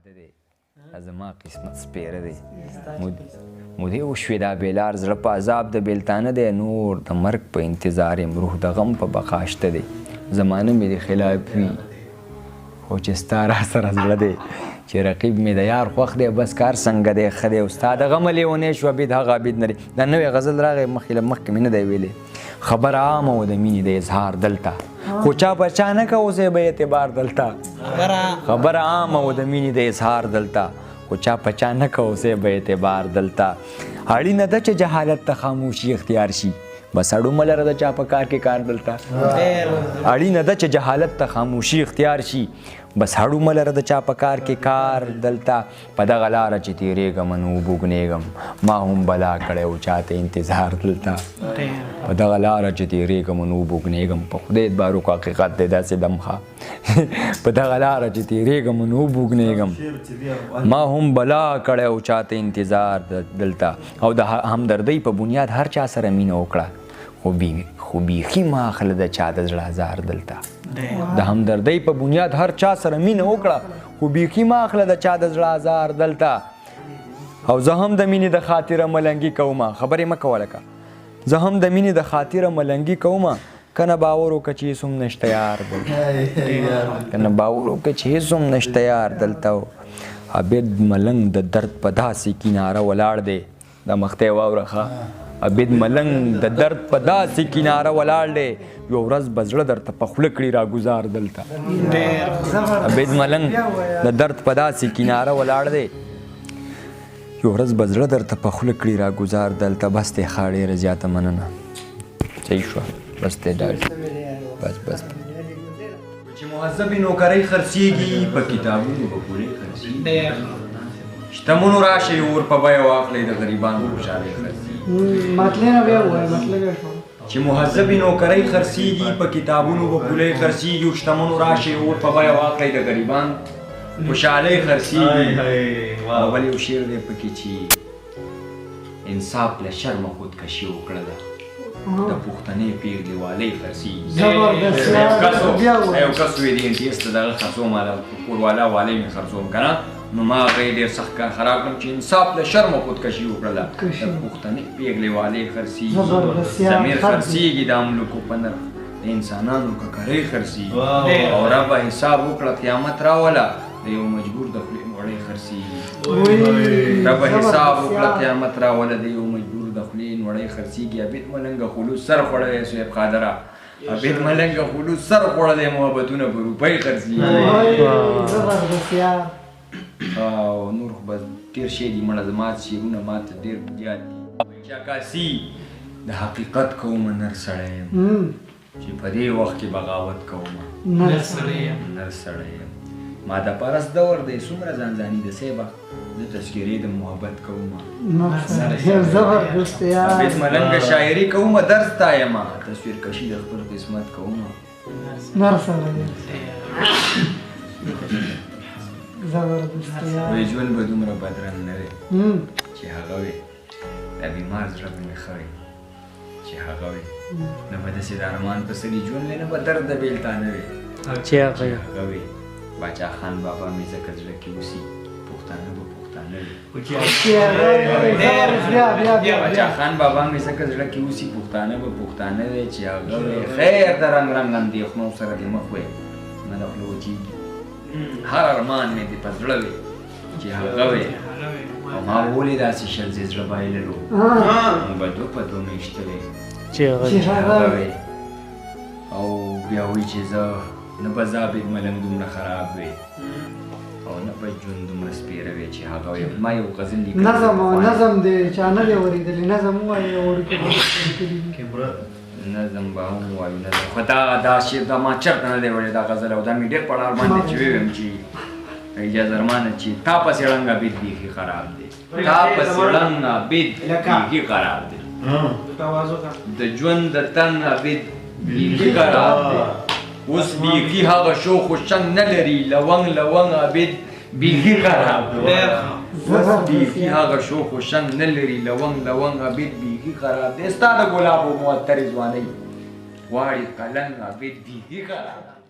واده دی زما قسمت سپیره دی مودې وشوې دا بیلار زړه په عذاب د بیلتانه دی نور د مرګ په انتظار یم روح د غم په بقا شته دی زمانه مې د خلاف وي خو چې ستا را سره زړه دی چې رقیب مې د یار خوښ دی بس کار څنګه دی ښه دی او ستا د غمه لیونی شوه بید هغه عبید نه دی دا نوی غزل راغی مخکې مې نه دی ویلی خبر عامه و د مینې د اظهار دلته خو چا په چا نه که اوسې به اعتبار دلته خبر عامه و د مینې د اظهار دلته خو چا په چا نه که اوسې به اعتبار دلته اړینه ده چې جهالت ته خاموشي اختیار شي بس اړو مه لره د چا په کار کې کار دلته اړینه ده چې جهالت ته خاموشي اختیار شي بس هړو مه لره د چا په کار کې کار دلته په دغه لاره چې تېرېږم نو وبوږنېږم ما هم بلا کړی و چاته انتظار دلته په دغه لاره چې تېرېږم نو وبوږنېږم په خدای اعتبار وکړه حقیقت دی داسې دمخه په دغه لاره چې تېرېږم نو وبوږنېږم ما هم بلا کړی و چاته انتظار دلته او د همدردۍ په بنیاد هر چا سره مینه وکړه خو بیخي ما اخله د چا د زړه ازار دلته د همدردۍ په بنیاد هر چا سره مینه وکړه خو بیخي ما اخله د چا د زړه ازار دلته او زه هم د مینې د خاطره ملنګي کومه خبرې مه کوه لکه زه هم د مینې د خاطره ملنګي کومه کنه باور وکړه چې هېڅ هم نشته یار دلته کنه باور وکړه چې هېڅ هم نشته یار دلته عبید ملنګ د درد په داسې کناره ولاړ دی دا مخته یې واوره ښه عبید ملنګ د درد په داسې کناره ولاړ دی یو ورځ به زړه درته په خوله کړي راګزار دلته عبید ملنګ د درد په داسې کناره ولاړ دی یو ورځ به زړه درته په خوله کړي راګزار دلته بس دی ښه ډېره زیاته مننه صحیح شوه بس دی ډاډ بس چې مهذبې نوکرۍ خرڅېږي په کتابونو به پورې خرڅېږي شتمنو راشئ اور په بیه واخلئ د غریبانو خوشحالۍ خرڅېږي چې مهذبې نوکرۍ خرڅېږي په کتابونو به پولۍ خرڅېږي او شتمنو راشئ اور په بیه واخلئ د غریبانو خوشحالۍ خرڅېږي او بل یو شعر دی پکې چې انصاف له شرمه خودکشي وکړله د پښتنې پېغلې والۍ خرڅېږي یو کس ویې د انټیس ته دغه خرڅوم کوروالا والۍ مې خرڅوم که نه نو ما هغه یې ډېر سخت کار خراب کړم چې انصاف له شرمه خودکشي وکړله د پښتنې پېغلې والۍ خرڅېږي ضمیر خرڅېږي د املوکو په نرخ د انسانانو ککرۍ خرڅېږي او ربه حساب وکړه قیامت راوله د یو مجبور د خولې وړۍ خرڅېږي ربه حساب وکړه قیامت راوله د یو مجبور د خولې وړۍ خرڅېږي عبید ملنګه خلوص سر خوړلی صاحب قادره عبید ملنګه خلوص سر خوړلی محبتونه په روپۍ خرڅېږي او نور خو بس ډېر شی دي مړه زما شعرونه ما ته ډېر یاد دي چې عکاسي د حقیقت کومه نر سړی یم چې په دې وخت کې بغاوت کومه نر سړی یم ما د پرست دور دی څومره ځانځاني د صیبه زه تذکرې د محبت کومه عبید ملنګه شاعري کومه درس تایمه تصویر کشي د خپل قسمت کومه وی ژوند به دومره بدرنګ نه وی چې هغه وی دا بیمار زړه به مې ښه وی چې هغه وی نه به داسې د ارمان په سري ژوند وی نه به درد د بېلتانه وی چې هغه وی باچا خان بابا مې ځکه زړه کې اوسي پښتانه به پښتانه وي باچا خان بابا مې ځکه زړه کې اوسي پښتانه به پښتانه وی چې هغه وی خیر د رنګ رنګ اندېښنو سره دې مخ وی نه د خوله وچېږي هر ارمان مې دې په زړه وی چې هغه وی او ما ولې داسې شل زې زړه بایللو نو به دو په دو میشته وی چې هغه وی او بیا وی چې زه نه به زه عبید ملنګ دومره خراب وی او نه به ژوند دومره سپېره وی چې هغه وی ما یو غزل لیکلی نظم دی چا نه دی اورېدلی نظم ووایه نظم به هم ووایو نظم خو دا شعر دا ما چېرته نه دی وړی دا غزل او دا مې ډېر په ډار باندې چې وویم چې اجازه ارمانه چې تا پسې ړنګ عبید بیخي خراب دی تا پسې ړنګ عبید بیخي خراب دی د ژوند د تن عبید بیخي خراب دی اوس بیخي هغه شوخ و شنګ نه لري لونګ عبید بیخي خراب دی اوس بیخي هغه شوخ و شنګ نه لري لونګ عبید بیخي خراب دی ستا د ګلابو معطرې ځوانۍ غواړي قلنګ عبید بیخي خراب